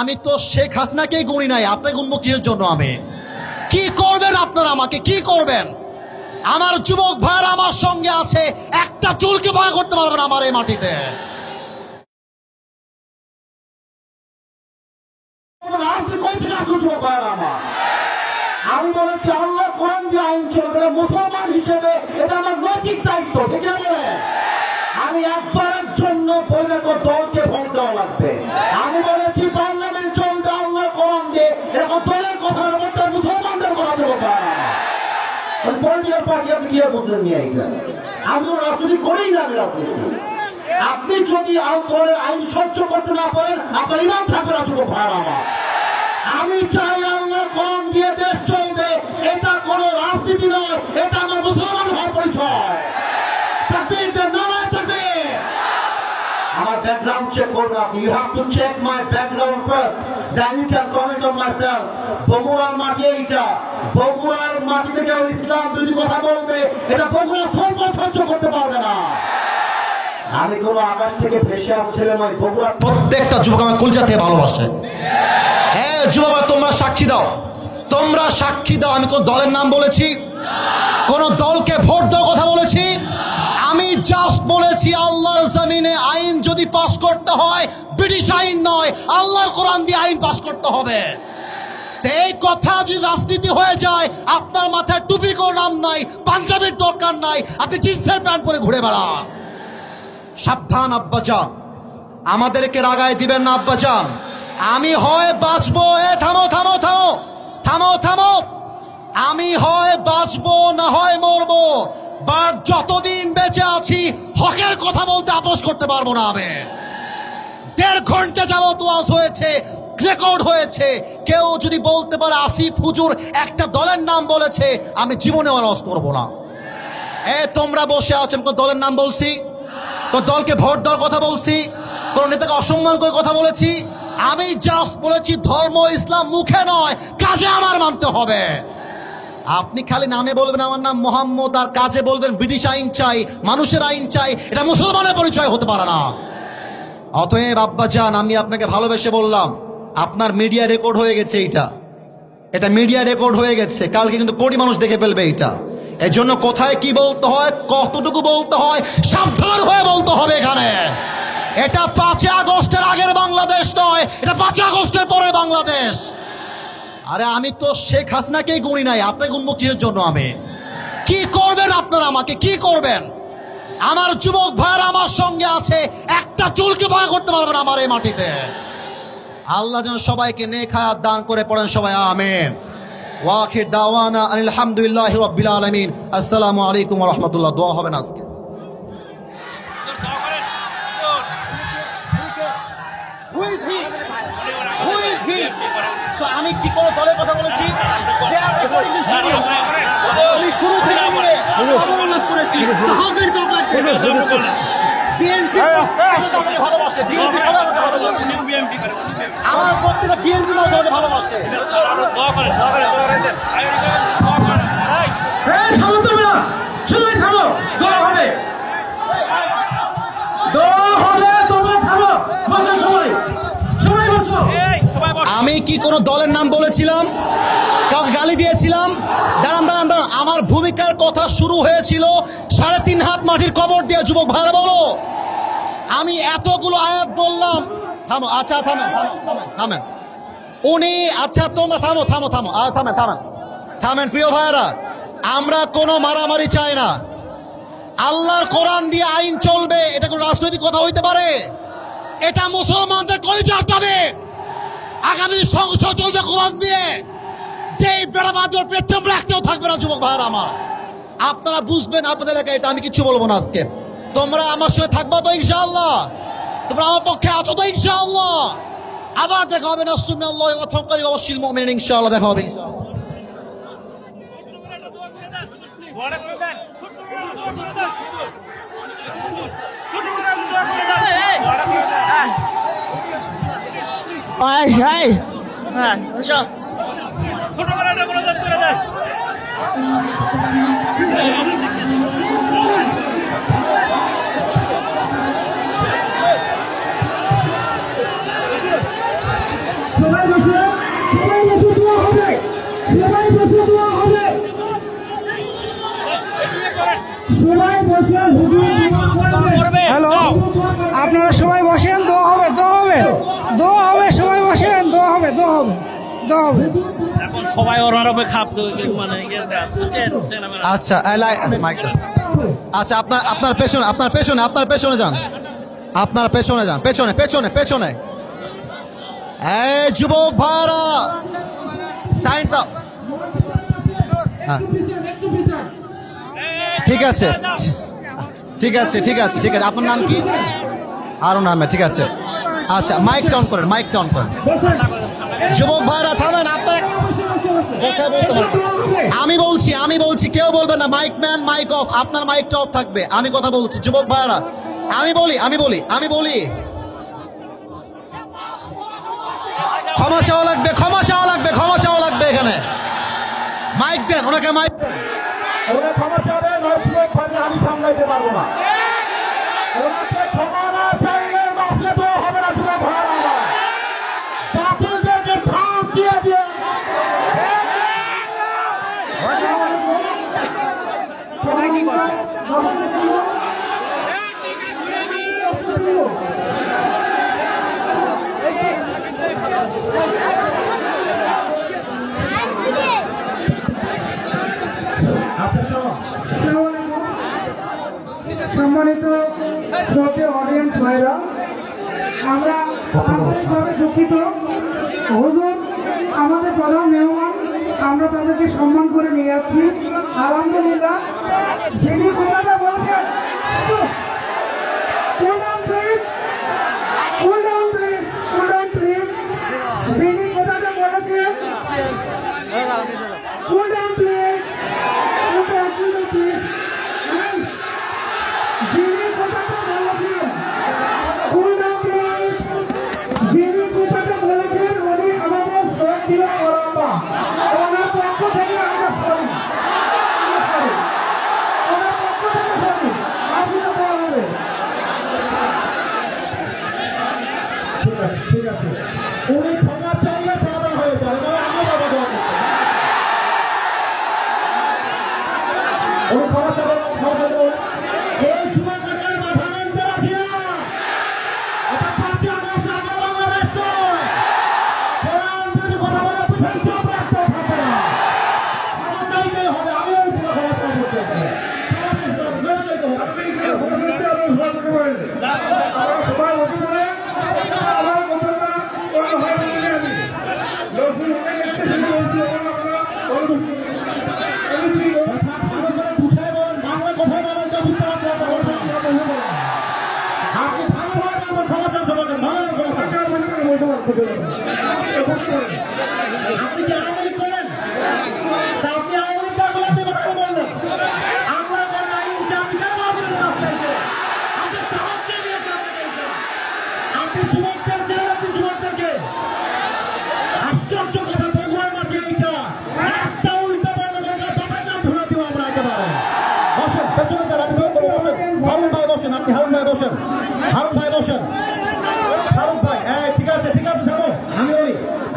আমি তো শেখ হাসিনাকেই গুনি নাই, আপনি গুনবো কিসের জন্য? আমি কি করবেন আপনারা? আমাকে কি করবেন? আমার যুবক ভাইরা আমার সঙ্গে আছে, একটা চুলকে ভয় করতে পারবেন আমার এই মাটিতে। আমি বলেছি আল্লাহ কোরআন দিয়ে আইন চলবে, মুসলমান হিসেবে এটা আমার নৈতিক দায়িত্ব, ঠিক আছে? আমি একবারের জন্য পরিণত দলকে ভোট দেওয়া লাগবে। আমি বলেছি পার্লামেন্ট চলবে আল্লাহ কোরআন দিয়ে, এরকম দলের কথা ব্যাপারটা মুসলমানদের কথা চলবে। পলিটিক্যাল পার্টি আপনি কি বুঝলেন নিয়ে এইটা? আমি তো রাজনীতি করেই না, আমি রাজনীতি। আপনি যদি দলের আইন সহ্য করতে না পারেন, আপনার ইমান থাকবে না যুবক ভাই আমার। আমি চাই আল্লাহ কোরআন দিয়ে দেশ চলবে, এটা কোনো রাজনীতি নয়, এটা আমার মুসলমান হওয়ার পরিচয়। তাকবীর দেন, নারায়ে তাকবীর। আমার ব্যাকগ্রাউন্ড চেক করবেন আপনি। You have to check my background first, then you can comment on myself. বগুড়ার মাটি এইটা, বগুড়ার মাটিতে কেউ ইসলাম বিরোধী কথা বলবে, এটা বগুড়া সহ্য করতে পারবে না। আমি কোনো আকাশ থেকে ভেসে আসছিলে নয়, বগুড়ার প্রত্যেকটা যুবক আমার কলজাতে ভালোবাসে। হ্যাঁ যুবক, তোমরা সাক্ষী দাও, তোমরা সাক্ষী দাও। আমি কোন দলের নাম বলেছি? কোন দলকে ভোট দেওয়ার কথা বলেছি? আমি জাস্ট বলেছি আল্লাহর জমিনে আইন যদি পাস করতে হয়, ব্রিটিশ আইন নয়, আল্লাহর কোরআন দিয়ে আইন পাস করতে হবে। এই কথা যদি রাজনীতি হয়ে যায়, আপনার মাথায় টুপির কোনো নাম নাই, পাঞ্জাবির দরকার নাই, আপনি জিন্সের প্যান্ট পরে ঘুরে বেড়ান। সাবধান আব্বাজান, আমাদেরকে রাগায় দিবেন না আব্বাজান। আমি হয় বাঁচবো, থামো থামো থামো থামো থামো, আমি হয় বাঁচবো না হয় মরবো, বাট যতদিন বেঁচে আছি হকের কথা বলতে আপোষ করতে পারবো না। আমি 1.5 ঘন্টা যাবত ওয়াজ হয়েছে, রেকর্ড হয়েছে। কেউ যদি বলতে পারে আসিফ হুজুর একটা দলের নাম বলেছে, আমি জীবনে ওয়াজ করবো না। তোমরা বসে আছেন, কোন দলের নাম বলছি? কোন দলকে ভোট দেওয়ার কথা বলছি? কোন নেতাকে অসম্মান করে কথা বলেছি? আমি জাস্ট বলেছি ধর্ম ইসলাম মুখে নয়, কাজে আমার মানতে হবে। আপনি খালি নামে বলবেন আমার নাম মোহাম্মদ, আর কাজে বলবেন ব্রিটিশ আইন চাই, মানুষের আইন চাই, এটা মুসলমানের পরিচয় হতে পারে না। অতএব আব্বাজান, আমি আপনাকে ভালোবেসে বললাম, আপনার মিডিয়া রেকর্ড হয়ে গেছে, এটা মিডিয়া রেকর্ড হয়ে গেছে, কালকে কিন্তু কোটি মানুষ দেখে ফেলবে এটা। এই জন্য কোথায় কি বলতে হয়, কতটুকু বলতে হয়, সাবধান হয়ে বলতে হবে এখানে। এটা 5 আগস্টের আগের বাংলাদেশ নয়, এটা 5 আগস্টের পরের বাংলাদেশ। আরে আমি তো শেখ হাসিনাকেই গুনি নাই, আপনি গুনবো কিসের জন্য? আমি কি করবেন আপনারা? আমাকে কি করবেন? আমার যুবক ভাইরা আমার সঙ্গে আছে, একটা চুলকে ভয় করতে পারবেন আমার এই মাটিতে। আল্লাহ যেন সবাইকে নেক হায়াত দান করে, পড়েন সবাই আমিন। ওয়াখির দাওয়ানা আলহামদুলিল্লাহি রাব্বিল আলামিন। আসসালামু আলাইকুম ওয়া রাহমাতুল্লাহ। দোয়া হবে না আজকে? আমি কি কোনো দলের কথা বলেছি? আমি শুরু থেকে নিয়ে করেছি ভালোবাসে, আমার প্রত্যেকটা বিএনপি আমাকে ভালোবাসে। আমি কি কোনো দলের নাম বলেছিলাম? কাউকে গালি দিয়েছিলাম? দাঁড়ান দাঁড়ান দাঁড়ান, আমার ভূমিকার কথা শুরু হয়েছিল 3.5 হাত মাটির কবর দিয়ে। যুবক ভাইরা বলো, আমি এতগুলো আয়াত বললাম। থামো, আচ্ছা থামেন থামেন থামেন উনি, আচ্ছা তোমরা থামো থামো থামো থামেন থামেন থামেন। প্রিয় ভাইরা, আমরা কোনো মারামারি চাই না। আল্লাহর কোরআন দিয়ে আইন চলবে, এটা কোনো রাজনৈতিক কথা হইতে পারে? এটা মুসলমানদের কলিজার দাবি। আগামী সংসদ চলবে কোরআন দিয়ে, যেই বেড়াবাদর পেছন রাখতেও থাকবে না। যুবক ভাইরা আমার, আপনারা বুঝবেন আপনাদের এলাকায় এটা। আমি কিছু বলবো না আজকে। তোমরা আমার সঙ্গে থাকবো তো ইনশাআল্লাহ? তোমরা আমার পক্ষে আছো তো ইনশাআল্লাহ? আবার দেখা হবে না সুন্নাল্লাহি ওয়া তাওয়াক্কালি ওয়া বাশশিরিল মুমিনিন। ইনশাআল্লাহ দেখা হবে ইনশাআল্লাহ। ছোট করে দেয়। এখন সবাই ওনার উপরে খাপ মানে ইয়েতে আছে, বুঝছেন? চেনাবেনা। আচ্ছা মাইকটা আচ্ছা আপনার পেছনে যান, আপনার পেছনে যান, পেছনে এই যুবক ভাইরা সাইন দাও। হ্যাঁ ঠিক আছে আপনার নাম কি? আরো নামে ঠিক আছে। আচ্ছা মাইক অন করেন। যুবক ভাইরা থামেন, আপনার কথা বলতে পারবেন। আমি বলছি কেউ বলবেন না। মাইক ম্যান মাইক অফ, আপনার মাইকটা অফ থাকবে। আমি কথা বলছি যুবক ভাইরা, আমি বলি ক্ষমা চাওয়া লাগবে এখানে। মাইক দেন ওনাকে, মাইক ওরা ক্ষমা চাবে, নয় পারলে আমি সামলাইতে পারবো না। ওনাকে ক্ষমা না চাইলে মাফলে তো হবে না, শুধু ভাড়া না বাতিলদেরকে ছাড় দিয়ে আচ্ছা শোনো, সম্মানিত শ্রোতে অডিয়েন্স ভাইরা, আমরা আন্তরিকভাবে দুঃখিত। হুজুর আমাদের প্রধান মেহমান, আমরা তাদেরকে সম্মান করে নিয়ে যাচ্ছি। আলহামদুলিল্লাহ, যিনি কথাটা বলছেন, Cool down, please. যিনি কথাটা বলেছেন, cool down, please. যিনি কথাটা বলেছেন উনি আমাদের সক্রিয় করবা, ওনার পক্ষ থেকে আমরা সরি, ওনার পক্ষ থেকে সরি, আপনারা দেওয়া হবে। ঠিক আছে উনি ক্ষমা চাইলে সমাধান হয়ে যাবে, নয় আমরা বাবা দোয়া করতে। উনি ক্ষমা চাইবে। এই যুবকদের মাথা মানতে রাজি না। এটা 5 আগস্ট আগে বাংলাদেশ নয়। কোরআন বিরোধী কথা বলে পিছনে চাপ রাখতে থাকবে না। ক্ষমা চাইতেই হবে, আমিও পুরো ক্ষমা চাইতে হবে। আমরা সবাই বসে পড়ে আমার কথাটা কথা ভালো করে বুঝাই বলেন, বাংলা কথাই বলেন, যা বুঝতে পারছেন তা বলবেন। আপনি ভালোভাবে বলবেন, ক্ষমা চান সবাইকে, ভালোভাবে ক্ষমা চান। আপনি কি আওয়ামী লীগ করেন? তা আপনি আওয়ামী লীগ করে আপনি কথা বললেন। আল্লাহ করে আইন যে আপনি কেন বাধা দিলেন আপনাকে? আপনি সাহস কে দিয়েছে আপনাদেরকে? আপনি যুবকদেরকে আশ্চর্য কথা বগুড়ার মাঠে এইটা একটা উল্টা বললে বাবার নাম ধরে দিব আমরা একেবারে। বসেন, পেছনে যান, আপনি বসেন। হারুন ভাই বসেন, ফারুক ভাই, ঠিক আছে যাবো। আমি বলি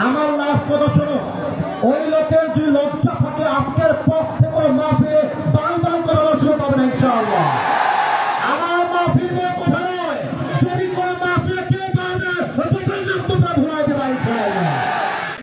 আমার লাস্ট কথা শোনো, ওই লোকের যদি লজ্জা থাকে আজকের